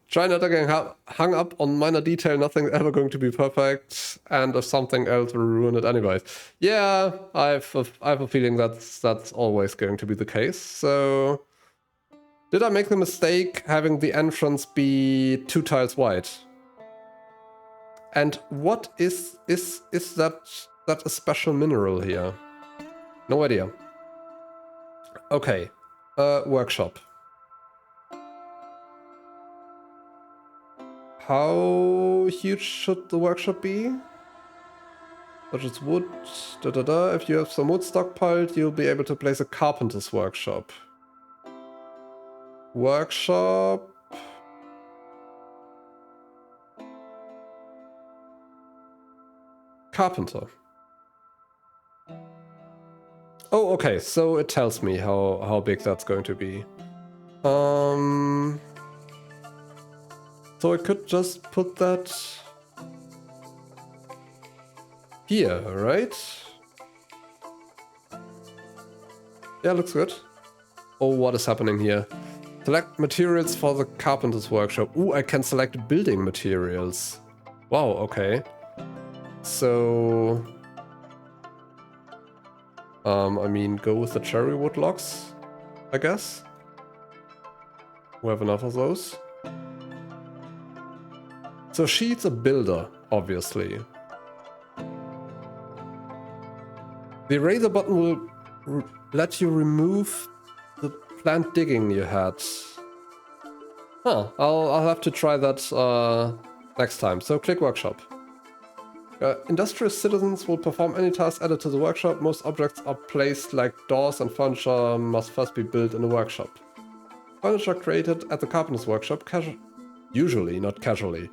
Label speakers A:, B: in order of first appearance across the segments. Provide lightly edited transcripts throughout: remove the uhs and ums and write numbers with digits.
A: Try not to get hung up on minor detail, nothing's ever going to be perfect, and if something else will ruin it anyways. Yeah, I have a feeling that's always going to be the case, so... Did I make the mistake having the entrance be 2 tiles wide? And what is that a special mineral here? No idea. Okay, workshop. How huge should the workshop be? Such as wood, If you have some wood stockpiled, you'll be able to place a carpenter's workshop. Workshop... Carpenter. Oh, okay, so it tells me how big that's going to be. So I could just put that here, right? Yeah, looks good. Oh, what is happening here? Select materials for the carpenter's workshop. Ooh, I can select building materials. Wow, okay. So... I mean, go with the cherry wood logs, I guess. We have enough of those. So she's a builder, obviously. The eraser button will let you remove the plant digging you had. Huh, I'll have to try that next time. So click workshop. Industrious citizens will perform any task added to the workshop. Most objects are placed like doors and furniture must first be built in the workshop. Furniture created at the carpenter's workshop, usually, not casually,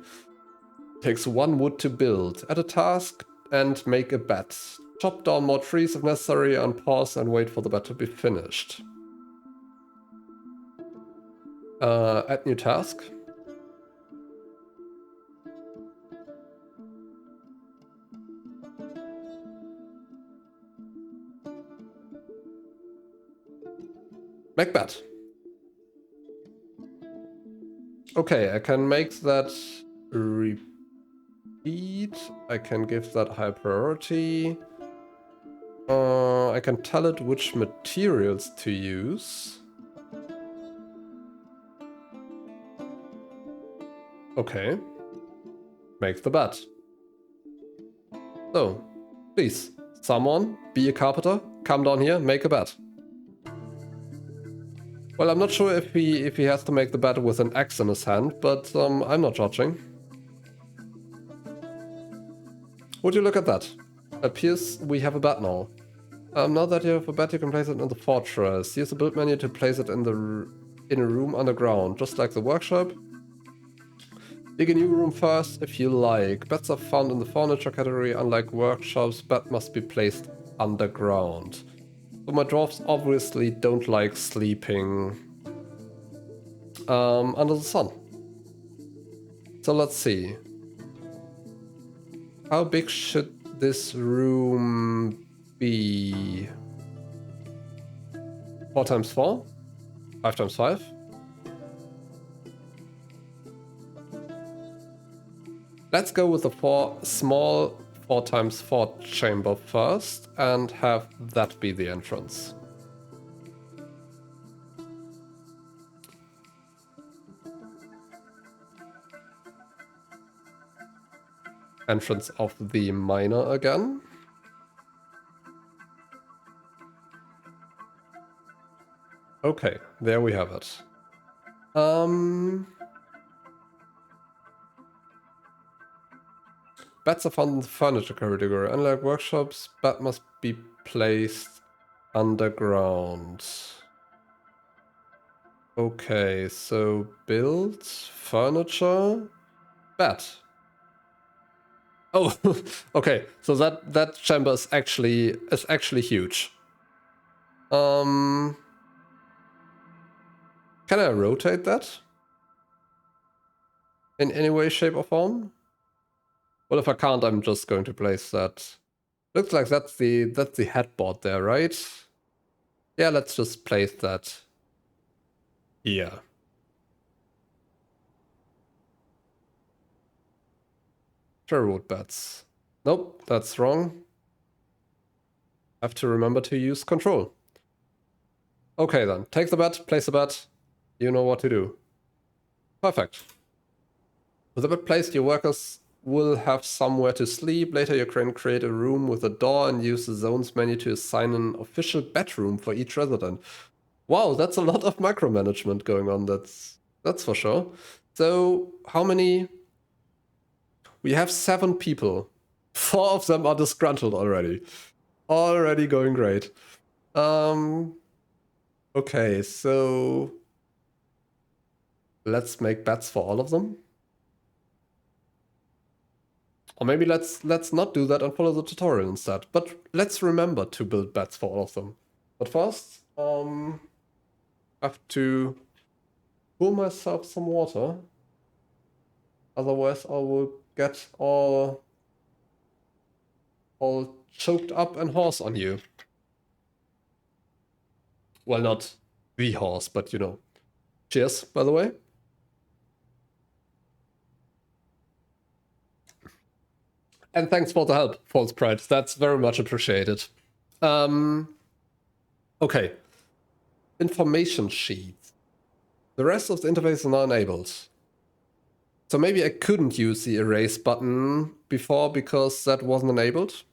A: takes 1 wood to build. Add a task and make a bed. Chop down more trees if necessary and pause and wait for the bed to be finished. Add new task. Make bed. Okay, I can make that repeat. I can give that high priority. I can tell it which materials to use. Okay. Make the bed. So, please, someone, be a carpenter, come down here, make a bed. Well, I'm not sure if he has to make the bed with an axe in his hand, but I'm not judging. Would you look at that? Appears we have a bed now. Now that you have a bed, you can place it in the fortress. Use the build menu to place it in a room underground, just like the workshop. Dig a new room first if you like. Beds are found in the furniture category. Unlike workshops, bed must be placed underground. So my dwarves obviously don't like sleeping under the sun. So let's see. How big should this room be? 4 times 4? 5 times 5? Let's go with the small 4 times 4 chamber first and have that be the entrance. Entrance of the miner again. Okay, there we have it. Beds are found in the furniture category. Unlike workshops, bed must be placed underground. Okay, so build, furniture, bed. Oh, okay. So that chamber is actually huge. Can I rotate that? In any way, shape, or form? Well, if I can't, I'm just going to place that. Looks like that's the headboard there, right? Yeah, let's just place that here. Sherwood bets. Nope, that's wrong. Have to remember to use control. Okay then, take the bet, place the bet. You know what to do. Perfect. With the bet placed, your workers will have somewhere to sleep. Later you can create a room with a door and use the zones menu to assign an official bedroom for each resident. Wow, that's a lot of micromanagement going on, that's for sure. So, how many? We have 7 people. 4 of them are disgruntled already. Already going great. Okay, so let's make bets for all of them. Or maybe let's not do that and follow the tutorial instead. But let's remember to build bets for all of them. But first, I have to pour myself some water. Otherwise I will get all choked up and hoarse on you. Well, not the horse, but you know. Cheers, by the way. And thanks for the help, False Pride. That's very much appreciated. Okay. Information sheet. The rest of the interface is now enabled. So maybe I couldn't use the erase button before because that wasn't enabled.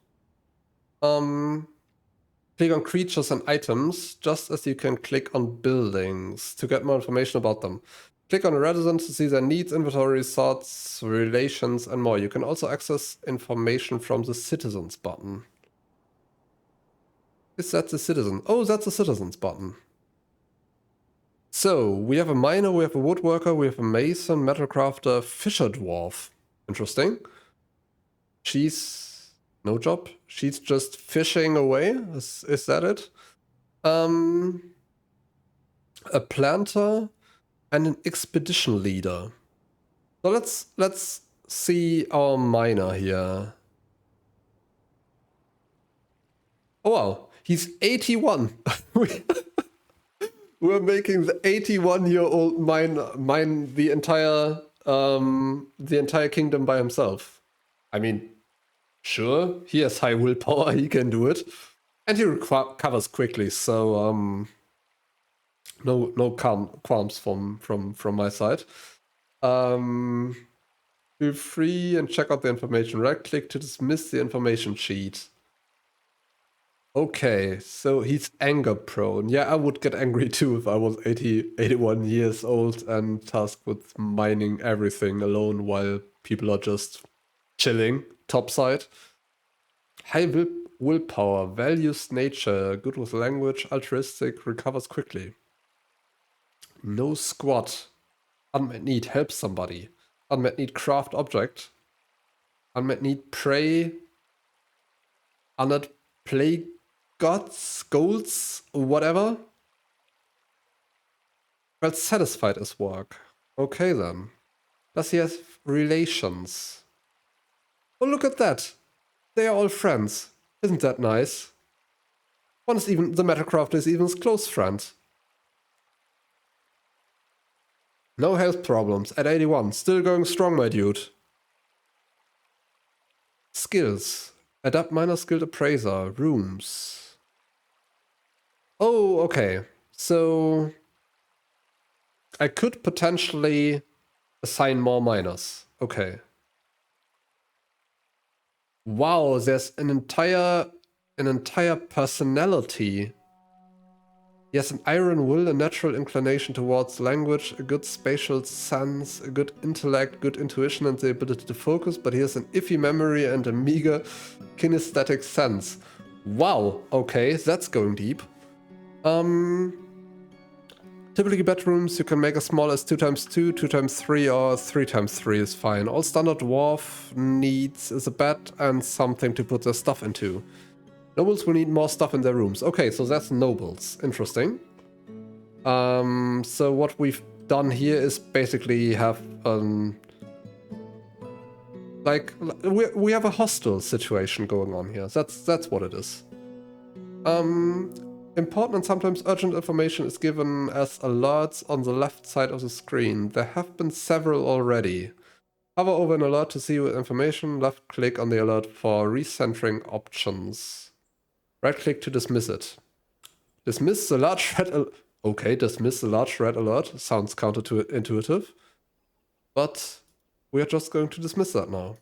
A: Click on creatures and items, just as you can click on buildings to get more information about them. Click on a resident to see their needs, inventory, sorts, relations, and more. You can also access information from the citizens button. Is that the citizen? Oh, that's the citizens button. So, we have a miner, we have a woodworker, we have a mason, metal crafter, fisher dwarf. Interesting. She's no job. She's just fishing away. Is that it? A planter and an expedition leader. So let's see our miner here. Oh wow, he's 81. We're making the 81-year-old mine the entire kingdom by himself. I mean, sure, he has high willpower, he can do it. And he recovers quickly, so no qualms from my side. Feel free and check out the information. Right click to dismiss the information sheet. Okay, so he's anger prone. Yeah, I would get angry too if I was 81 years old and tasked with mining everything alone while people are just chilling topside. High willpower, values nature, good with language, altruistic, recovers quickly. No squat. Unmet need, help somebody. Unmet need, craft object. Unmet need, pray. Unmet play goals, whatever. Felt satisfied as work. Okay then. Does he have relations? Oh, look at that. They are all friends. Isn't that nice? One is even, the Metacraft is even his close friend. No health problems at 81. Still going strong, my dude. Skills. Adapt minor skilled appraiser. Rooms. Oh, okay. So I could potentially assign more minors. Okay. Wow, there's an entire personality. He has an iron will, a natural inclination towards language, a good spatial sense, a good intellect, good intuition, and the ability to focus, but he has an iffy memory and a meager kinesthetic sense. Wow, okay, that's going deep. Typically bedrooms, you can make as small as 2x2, 2x3, or 3x3 is fine. All standard dwarf needs is a bed and something to put their stuff into. Nobles will need more stuff in their rooms. Okay, so that's nobles. Interesting. So what we've done here is basically have like we have a hostile situation going on here. That's what it is. Important and sometimes urgent information is given as alerts on the left side of the screen. There have been several already. Hover over an alert to see information. Left click on the alert for recentering options. Right click to dismiss it. Dismiss the large red alert. Okay, dismiss the large red alert. Sounds counterintuitive. But we are just going to dismiss that now.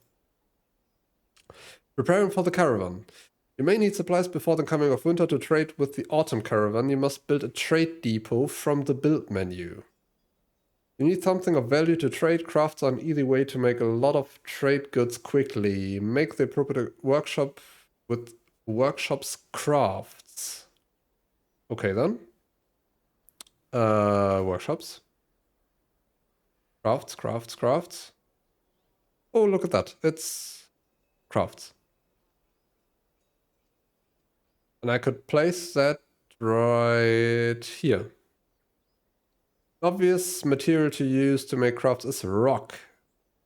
A: Preparing for the caravan. You may need supplies before the coming of winter to trade with the autumn caravan. You must build a trade depot from the build menu. You need something of value to trade. Crafts are an easy way to make a lot of trade goods quickly. Make the appropriate workshop with workshops crafts. Okay then. Workshops. Crafts. Oh, look at that. It's crafts. And I could place that right here. Obvious material to use to make crafts is rock.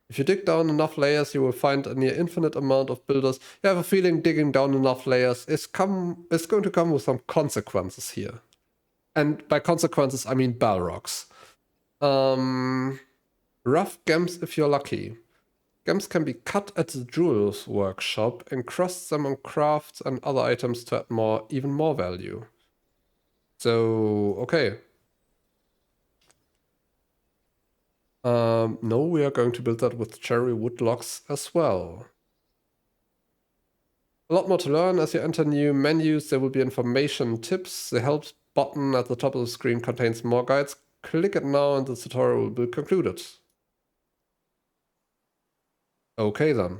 A: If you dig down enough layers, you will find a near infinite amount of builders. You have a feeling digging down enough layers is going to come with some consequences here. And by consequences, I mean balrogs. Rough gems if you're lucky. Gems can be cut at the jeweler's workshop and crossed them on crafts and other items to add even more value. So, okay. No, we are going to build that with cherry wood logs as well. A lot more to learn. As you enter new menus, there will be information tips. The help button at the top of the screen contains more guides. Click it now and the tutorial will be concluded. Okay then.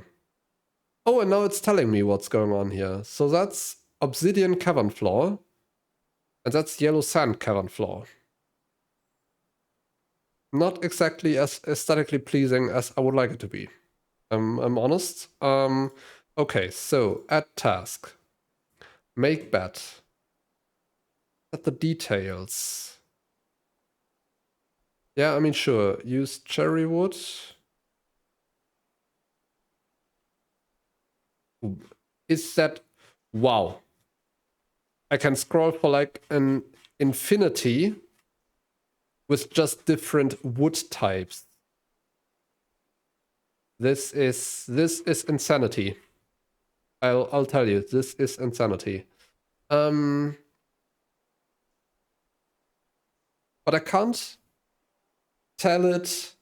A: Oh, and now it's telling me what's going on here. So that's obsidian cavern floor. And that's yellow sand cavern floor. Not exactly as aesthetically pleasing as I would like it to be. I'm honest. Okay, so add task. Make bet. Set the details. Yeah, I mean, sure. Use cherry wood. Is that... Wow. I can scroll for like an infinity with just different wood types. This is insanity. I'll tell you, this is insanity. But I can't tell it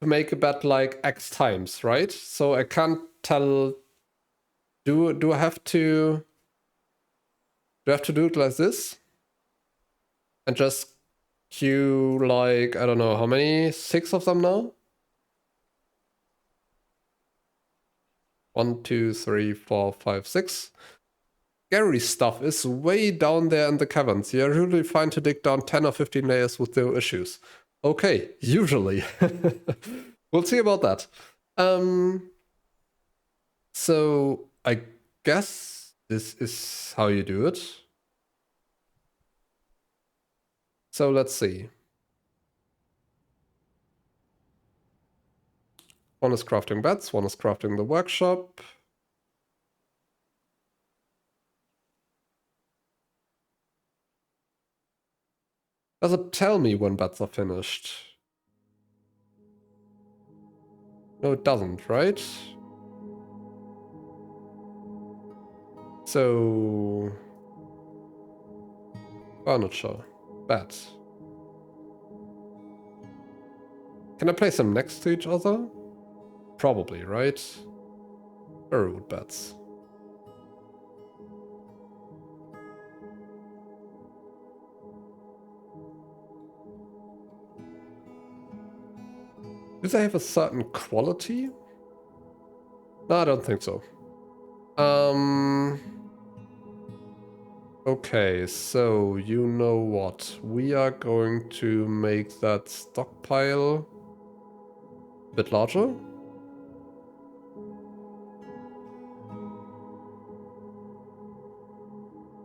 A: to make a bet like X times, right? So I can't tell. Do I have to? Do I have to do it like this? And just queue like, I don't know how many, 6 of them now? 1, 2, 3, 4, 5, 6. Gary's stuff is way down there in the caverns. You're usually fine to dig down 10 or 15 layers with no issues. Okay, usually. We'll see about that. So I guess this is how you do it. So let's see. One is crafting beds, one is crafting the workshop. Does it tell me when beds are finished? No, it doesn't, right? So... furniture. Beds. Can I place them next to each other? Probably, right? Wood beds. Do they have a certain quality? No, I don't think so. Okay, so you know what? We are going to make that stockpile a bit larger.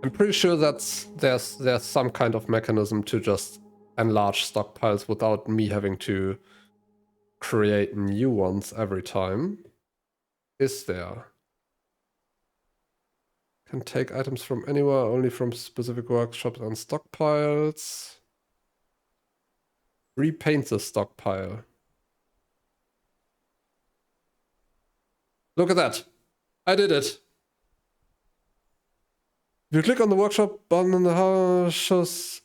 A: I'm pretty sure that there's some kind of mechanism to just enlarge stockpiles without me having to create new ones every time. Is there? Can take items from anywhere, only from specific workshops and stockpiles. Repaint the stockpile. Look at that. I did it. If you click on the workshop button in the house, shows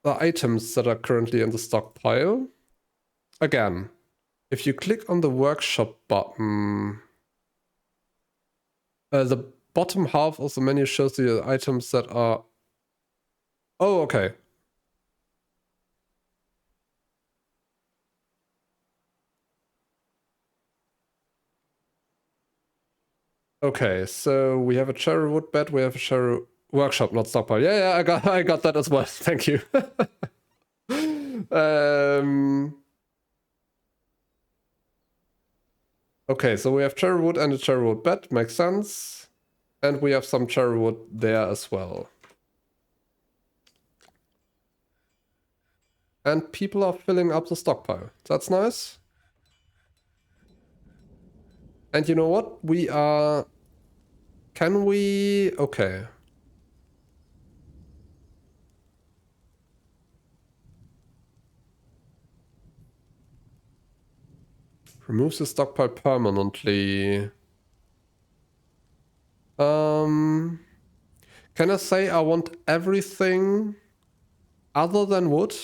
A: the items that are currently in the stockpile. Again, if you click on the workshop button, the bottom half of the menu shows the items that are... Oh, okay. Okay, so we have a cherry wood bed, we have a cherry workshop, not stockpile. Yeah, I got that as well. Thank you. Okay, so we have cherry wood and a cherry wood bed, makes sense. And we have some cherry wood there as well. And people are filling up the stockpile. That's nice. And you know what? We are... Can we... Okay. Remove the stockpile permanently. Can I say I want everything other than wood?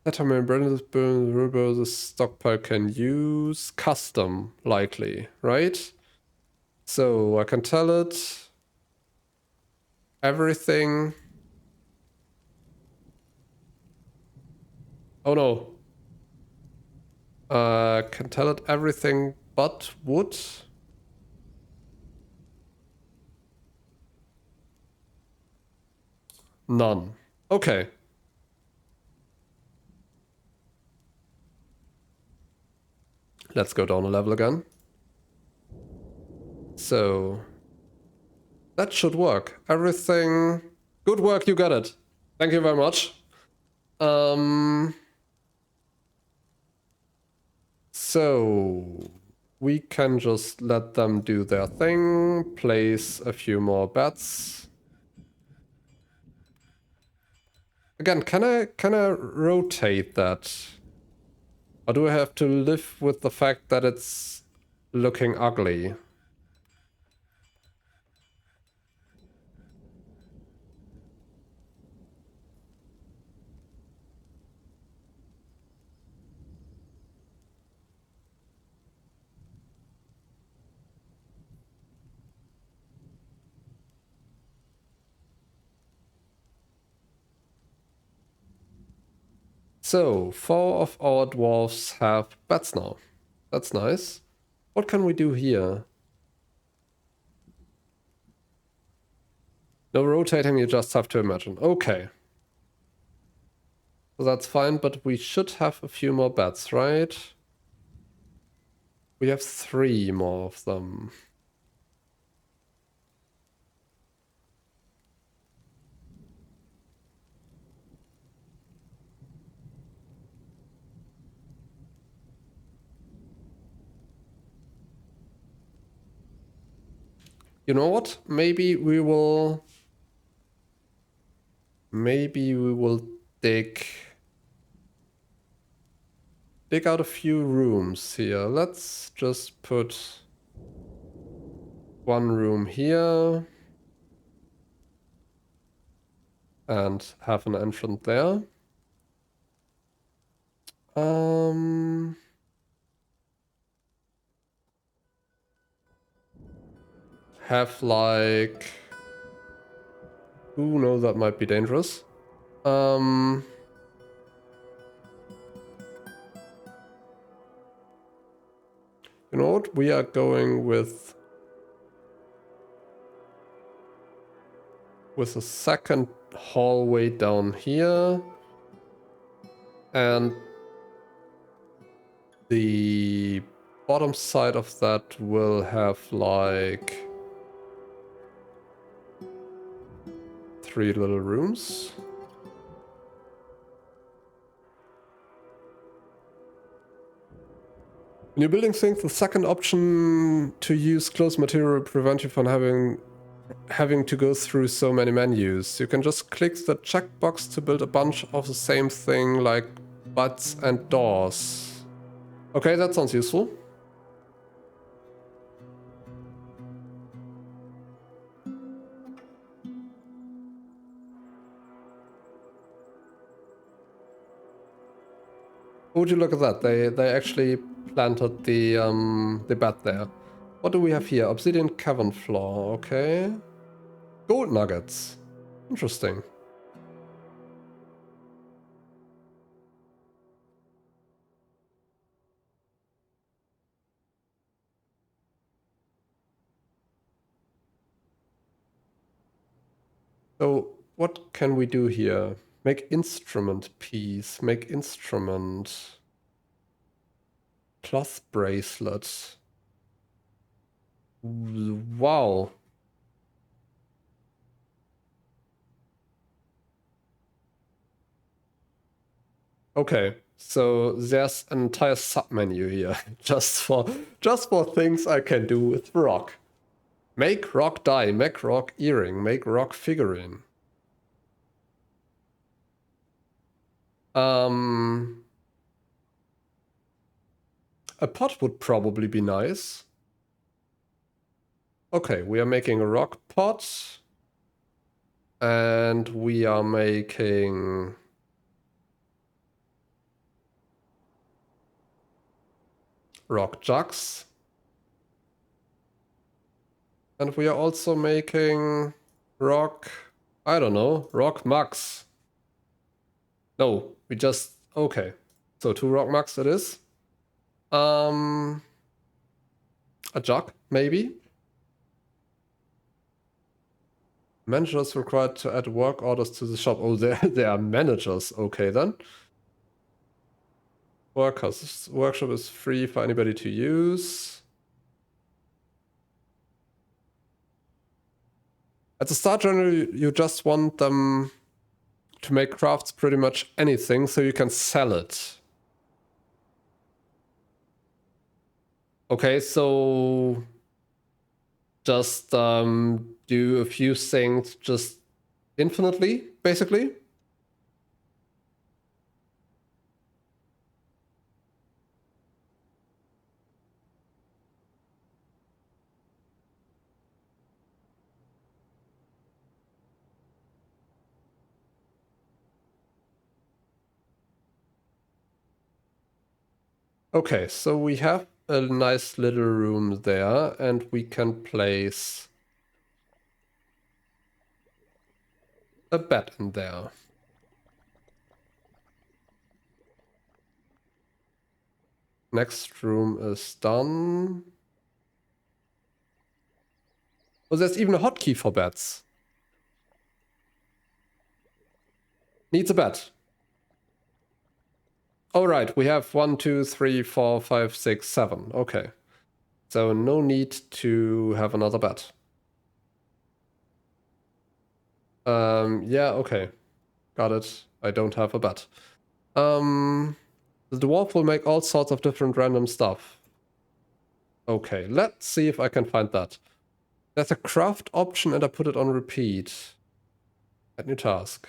A: That time in the stockpile can use custom, likely, right? So I can tell it everything. Oh no. Can tell it everything but wood. None. Okay. Let's go down a level again. So that should work. Everything. Good work, you got it. Thank you very much. So we can just let them do their thing, place a few more bets. Again, can I rotate that? Or do I have to live with the fact that it's looking ugly? So, 4 of our dwarves have bats now. That's nice. What can we do here? No rotating, you just have to imagine. Okay. So that's fine, but we should have a few more bats, right? We have 3 more of them. You know what? Maybe we will dig out a few rooms here. Let's just put 1 room here and have an entrance there. Have like... Ooh, no, that might be dangerous. You know what? We are going with a second hallway down here. And the bottom side of that will have like 3 little rooms. When you're building things, the second option to use closed material will prevent you from having having to go through so many menus. You can just click the checkbox to build a bunch of the same thing like butts and doors. Okay, that sounds useful. Would you look at that? They actually planted the bed there. What do we have here? Obsidian cavern floor, okay. Gold nuggets. Interesting. So what can we do here? Make instrument piece, make instrument. Cloth bracelet. Wow. Okay, so there's an entire submenu here just for things I can do with rock. Make rock die, make rock earring, make rock figurine. A pot would probably be nice. Okay, we are making a rock pot. And we are making rock jugs. And we are also making rock, I don't know, rock mugs. No, we just, okay. So 2 rock mugs it is. A jug, maybe? Managers required to add work orders to the shop. Oh, there are managers. Okay, then. Workers. This workshop is free for anybody to use. At the start, generally, you just want them to make crafts pretty much anything so you can sell it. Okay, so just do a few things just infinitely, basically. Okay, so we have a nice little room there, and we can place a bed in there. Next room is done. Oh, there's even a hotkey for beds. Needs a bed. All right, we have 1, 2, 3, 4, 5, 6, 7. Okay. So no need to have another bed. Yeah, okay. Got it. I don't have a bed. The dwarf will make all sorts of different random stuff. Okay, let's see if I can find that. There's a craft option and I put it on repeat. Add new task.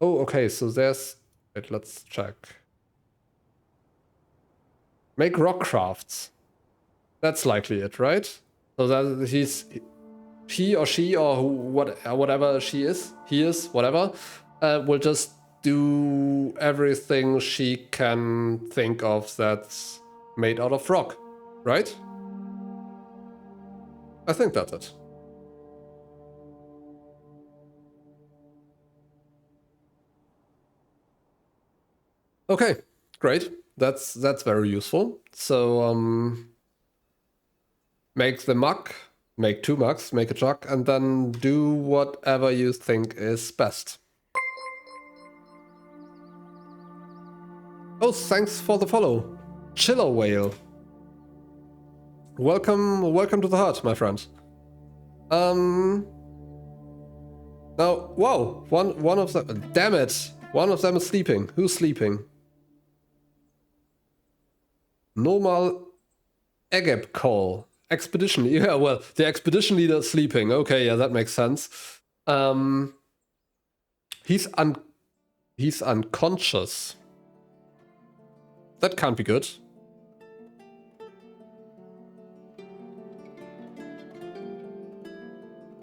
A: Oh, okay, so there's... Wait, let's check. Make rock crafts. That's likely it, right? So that he or she or whatever she is, he is, whatever, will just do everything she can think of that's made out of rock, right? I think that's it. Okay, great. That's very useful. So make the mug, make 2 mugs, make a jug, and then do whatever you think is best. Oh, thanks for the follow. Chiller Whale. Welcome to the hut, my friend. Now, whoa, one of them, damn it, one of them is sleeping. Who's sleeping? Normal Agab call. Expedition. Yeah, well, the expedition leader is sleeping. Okay, yeah, that makes sense. He's unconscious. That can't be good.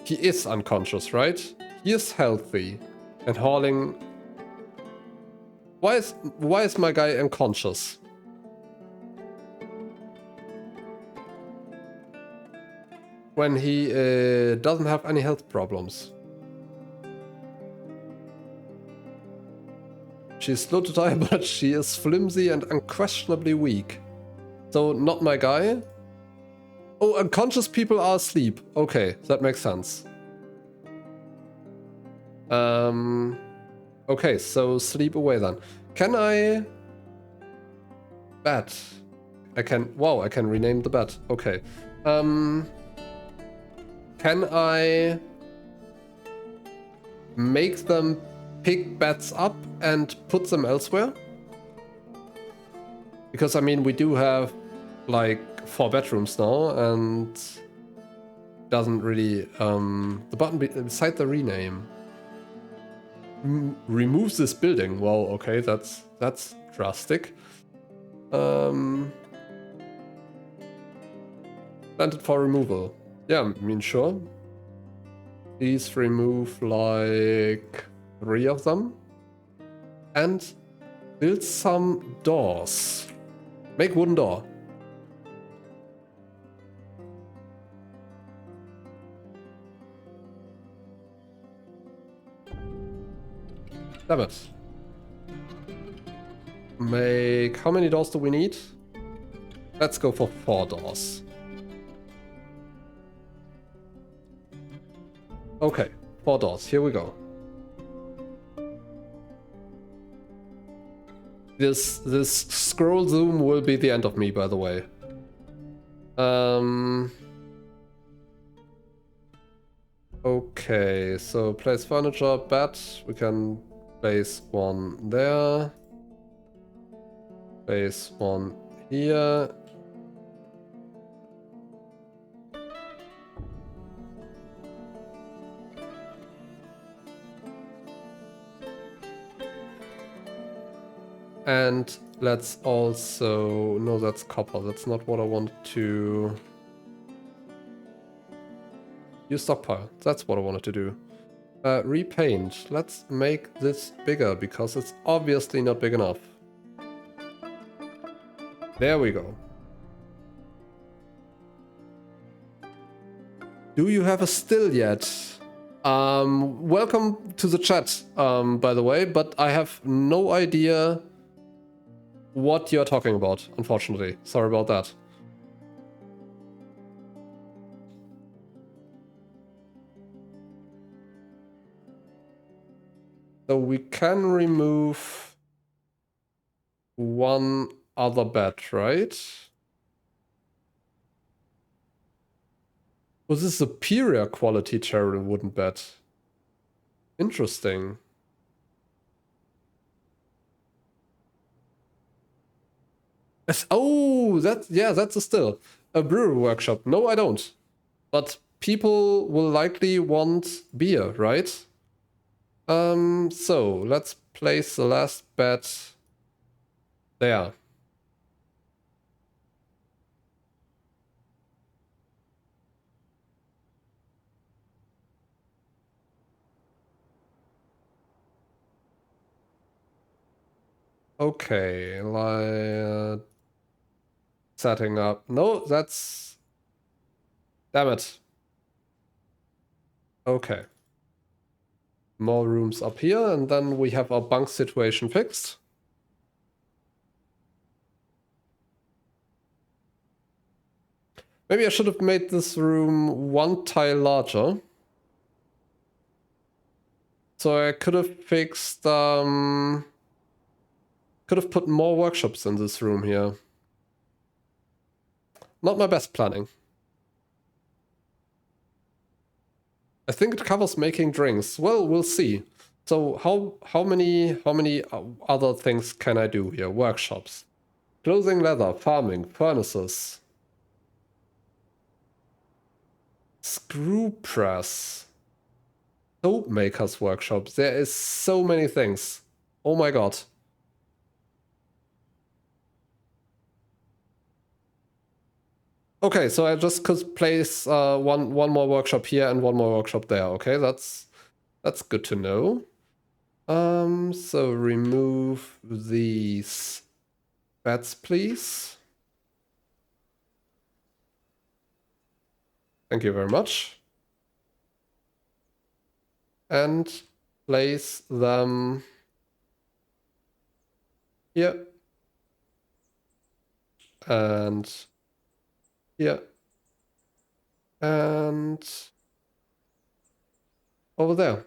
A: He is unconscious, right? He is healthy and hauling. Why is my guy unconscious? When he doesn't have any health problems. She's slow to die, but she is flimsy and unquestionably weak. So not my guy. Oh, unconscious people are asleep. Okay, that makes sense. Okay, so sleep away then. Can I bet? I can. Wow, I can rename the bet. Okay. Can I make them pick bets up and put them elsewhere? Because I mean, we do have like 4 bedrooms now, and doesn't really the button beside the rename removes this building. Wow, okay, that's drastic. Planted for removal. Yeah, I mean, sure. Please remove like 3 of them and build some doors. Make wooden door. Damn it. Make... How many doors do we need? Let's go for 4 doors. Okay, 4 doors. Here we go. This scroll zoom will be the end of me, by the way. Okay, so place furniture, bed. We can place one there. Place one here. And let's also... No, that's copper. That's not what I want to... Use stockpile. That's what I wanted to do. Repaint. Let's make this bigger, because it's obviously not big enough. There we go. Do you have a still yet? Welcome to the chat, by the way, but I have no idea what you're talking about, unfortunately. Sorry about that. So we can remove one other bed, right? Was this superior quality cherry wooden bed? Interesting. Oh, that's a still. A brewery workshop. No, I don't. But people will likely want beer, right? So let's place the last bet there. Okay, like setting up. No, that's... Damn it. Okay. More rooms up here, and then we have our bunk situation fixed. Maybe I should have made this room 1 tile larger. So I could have fixed... could have put more workshops in this room here. Not my best planning. I think it covers making drinks. Well, we'll see. So how many other things can I do here? Workshops. Clothing, leather, farming, furnaces. Screw press. Soap maker's workshop. There is so many things. Oh my god. Okay, so I just could place one more workshop here and one more workshop there. Okay, that's good to know. So remove these beds, please. Thank you very much. And place them here. And here. And over there.